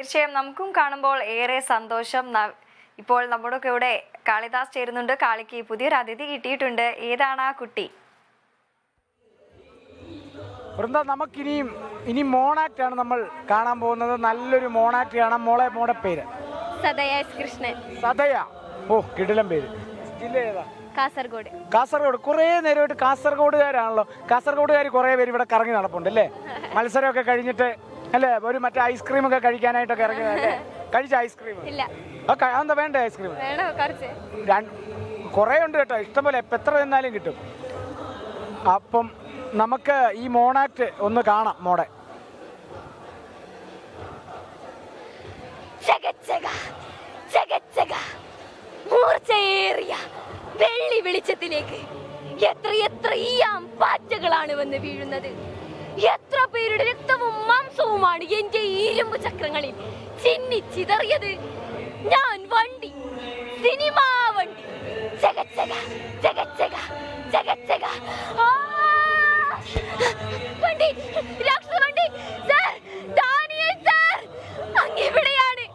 തീർച്ചയായും നമുക്കും കാണുമ്പോൾ ഏറെ സന്തോഷം. ഇപ്പോൾ നമ്മുടെ കൂടെ കാളിദാസ് ചേരുന്നുണ്ട്. കാളിക്ക് പുതിയൊരു അതിഥി കിട്ടിയിട്ടുണ്ട്. ഏതാണ് ആ കുട്ടി? വൃന്ദ, ഇനി മോണാക്ട് ആണ് നമ്മൾ കാണാൻ പോകുന്നത്. നല്ലൊരു മോണാക്ട് കാണാം. മോടെ പേര് സദയ കൃഷ്ണൻ. സദയ. ഓ, കിടിലം പേര്. ജില്ല ഏതാ? കാസർഗോഡ്. കാസർഗോഡ്. കുറേ നേരമായിട്ട് കാസർഗോഡുകാരാണല്ലോ. കാസർഗോഡുകാർ കുറേ പേര് ഇവിടെ കറങ്ങി നടപ്പുണ്ട് അല്ലേ? മത്സരമൊക്കെ കഴിഞ്ഞിട്ട് അല്ലേ? ഒരു മറ്റേ ഐസ്ക്രീം ഒക്കെ കഴിക്കാനായിട്ടൊക്കെ ഇറങ്ങിയതല്ലേ? കഴിച്ച ഐസ്ക്രീം? ഇല്ല. എന്താ വേണ്ട ഐസ്ക്രീം? കുറച്ച് കുറേ ഉണ്ട് കേട്ടോ, ഇഷ്ടംപോലെ. എത്ര തിന്നാലും കിട്ടും. അപ്പം നമുക്ക് ഈ മോണാക്ട് ഒന്ന് കാണാം. മോടെ മൂർച്ചയേറിയ വെള്ളി വെളിച്ചത്തിലേക്ക് എത്ര പാറ്റകളാണ് വന്ന് വീഴുന്നത്. എത്ര പേരുടെ രക്തവും മാംസവുമാണ് എന്റെ ഇരുമ്പ് ചക്രങ്ങളിൽ ചിന്നി ചിതറിയത്. ഞാൻ വണ്ടി, സിനിമാ വണ്ടി, വണ്ടി, രാക്ഷസ വണ്ടി. സർ, ഡാനിയൽ സർ, അങ്ങ് എവിടെയാണ്?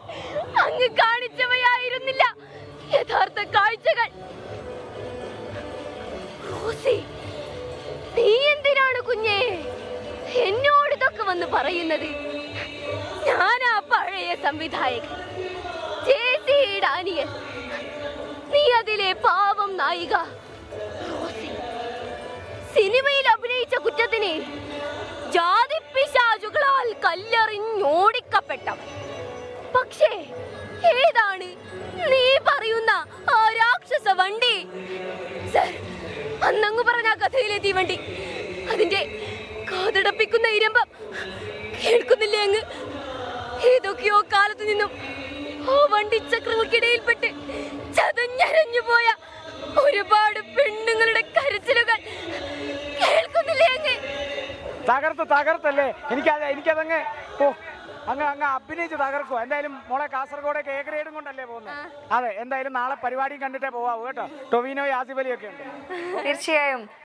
അങ്ങ് കാണിച്ചവയായിരുന്നില്ല യഥാർത്ഥ കാഴ്ചകൾ. റോസി, നീ എന്തിനാണ് കുഞ്ഞേ എന്നോട് ഇതൊക്കെ വന്ന് പറയുന്നത്? ഞാനാ പഴയ സംവിധായകൻ ജെ.സി. ഡാനിയൽ. നീ അതിലെ പാവം നായിക റോസി. സിനിമയിൽ അഭിനയിച്ച കുറ്റത്തിന് ജാതിപ്പിശാചുകളാൽ കല്ലെറിഞ്ഞോടിക്കപ്പെട്ടവൻ. പക്ഷേ ഏതാണ് നീ പറയുന്ന ആ രാക്ഷസ വണ്ടി? സർ, അന്നങ്ങ് പറഞ്ഞ കഥയിലെ തീവണ്ടി, അതിന്റെ കാതടപ്പിക്കുന്ന ഇരമ്പം കേൾക്കുന്നില്ലേ അങ്ങ്? ഏതൊക്കെയോ കാലത്ത് നിന്നും ആ വണ്ടി ചക്രങ്ങൾക്കിടയിൽപ്പെട്ട് ചതഞ്ഞരഞ്ഞു പോയ ഒരുപാട് പെണ്ണുങ്ങളുടെ കരച്ചിലുകൾ കേൾക്കുന്നില്ലേ അങ്ങ്? തകർത്തല്ലേ? എനിക്കതങ്ങ് അങ്ങ് അഭിനയിച്ച് തകർക്കുക. എന്തായാലും മോളെ കാസർഗോഡേക്ക് എ ഗ്രേഡും കൊണ്ടല്ലേ പോകുന്നത്? അതെ, എന്തായാലും നാളെ പരിപാടി കണ്ടിട്ടേ പോവാവൂ കേട്ടോ. ടൊവിനോ, ആസിഫ് അലി ഒക്കെ ഉണ്ട്. തീർച്ചയായും